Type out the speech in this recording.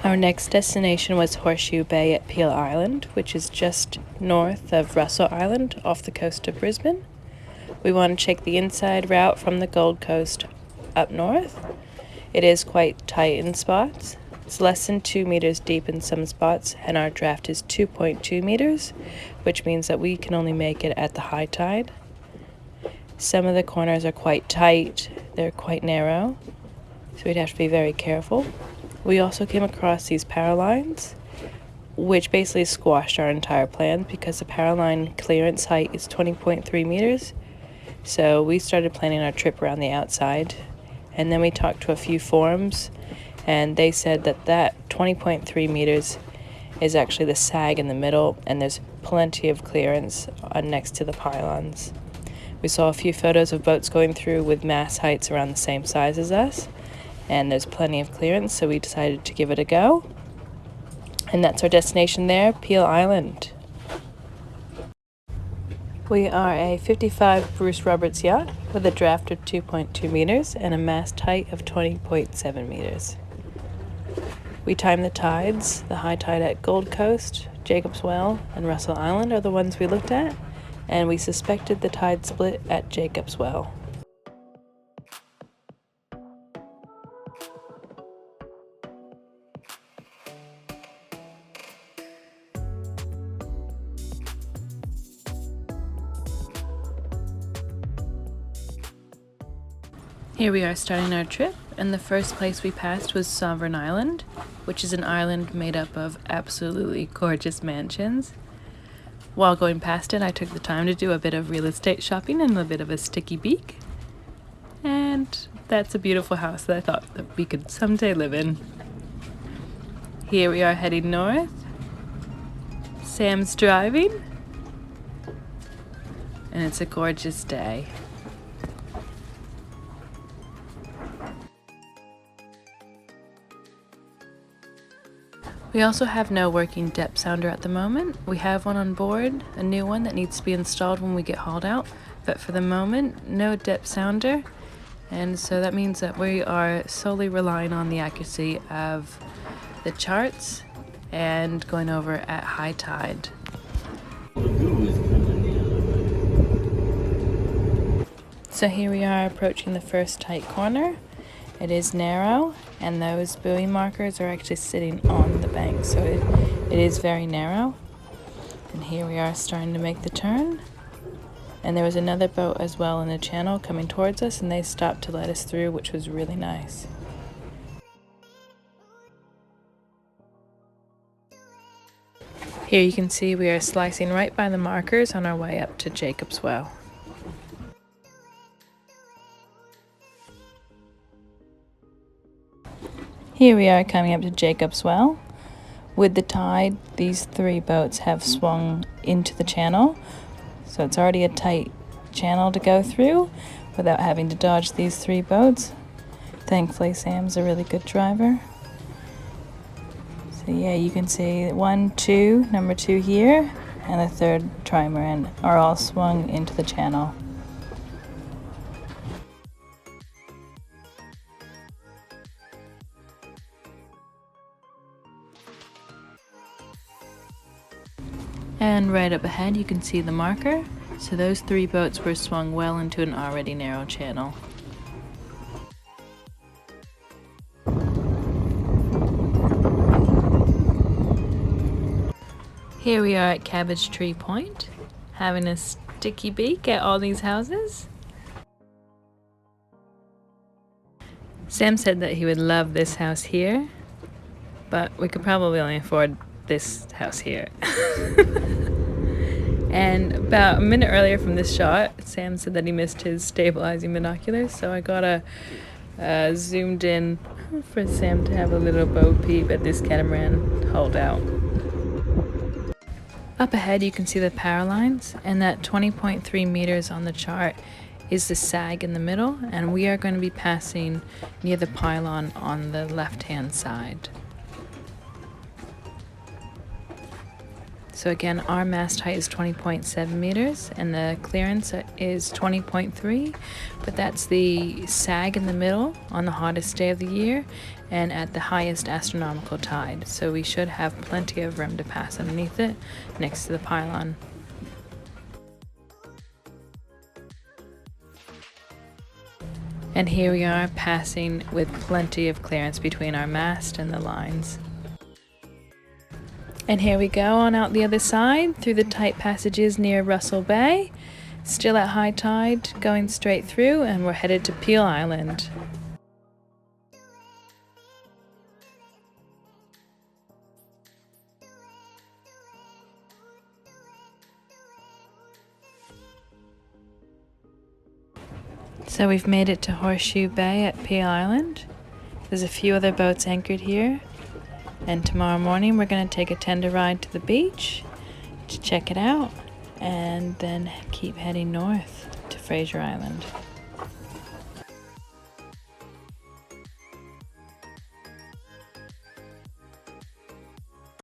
Our next destination was Horseshoe Bay at Peel Island, which is just north of Russell Island off the coast of Brisbane. We want to check the inside route from the Gold Coast up north. It is quite tight in spots. It's less than 2 meters deep in some spots, and our draft is 2.2 meters, which means that we can only make it at the high tide. Some of the corners are quite tight, they're quite narrow, so we'd have to be very careful. We also came across these Powerlines, which basically squashed our entire plan because the Powerline clearance height is 20.3 meters. So we started planning our trip around the outside, and then we talked to a few forums, and they said that 20.3 meters is actually the sag in the middle, and there's plenty of clearance next to the pylons. We saw a few photos of boats going through with mast heights around the same size as us, and there's plenty of clearance, so we decided to give it a go. And that's our destination there, Peel Island. We are a 55 Bruce Roberts yacht with a draft of 2.2 meters and a mast height of 20.7 meters. We timed the tides. The high tide at Gold Coast, Jacob's Well, and Russell Island are the ones we looked at, and we suspected the tide split at Jacob's Well. Here we are starting our trip, and the first place we passed was Sovereign Island, which is an island made up of absolutely gorgeous mansions. While going past it, I took the time to do a bit of real estate shopping and a bit of a sticky beak. And that's a beautiful house that I thought that we could someday live in. Here we are heading north. Sam's driving, and it's a gorgeous day. We also have no working depth sounder at the moment. We have one on board, a new one that needs to be installed when we get hauled out, but for the moment, no depth sounder, and so that means that we are solely relying on the accuracy of the charts and going over at high tide. So here we are approaching the first tight corner. It is narrow, and those buoy markers are actually sitting on the bank, so it is very narrow. And here we are starting to make the turn. And there was another boat as well in the channel coming towards us, and they stopped to let us through, which was really nice. Here you can see we are slicing right by the markers on our way up to Jacob's Well. Here we are coming up to Jacob's Well. With the tide, these three boats have swung into the channel, so it's already a tight channel to go through without having to dodge these three boats. Thankfully, Sam's a really good driver. So yeah, you can see 1, 2, number 2 here, and the third trimaran are all swung into the channel. And right up ahead you can see the marker, so those three boats were swung well into an already narrow channel. Here we are at Cabbage Tree Point, having a sticky beak at all these houses. Sam said that he would love this house here, but we could probably only afford this house here. And about a minute earlier from this shot, Sam said that he missed his stabilizing binoculars, so I got a zoomed in for Sam to have a little bo peep at this catamaran holdout. Up ahead you can see the Powerlines, and that 20.3 meters on the chart is the sag in the middle, and we are going to be passing near the pylon on the left hand side. So again, our mast height is 20.7 meters and the clearance is 20.3, but that's the sag in the middle on the hottest day of the year and at the highest astronomical tide. So we should have plenty of room to pass underneath it next to the pylon. And here we are passing with plenty of clearance between our mast and the lines. And here we go on out the other side through the tight passages near Russell Bay. Still at high tide, going straight through, and we're headed to Peel Island. So we've made it to Horseshoe Bay at Peel Island. There's a few other boats anchored here. And tomorrow morning we're going to take a tender ride to the beach to check it out and then keep heading north to Fraser Island.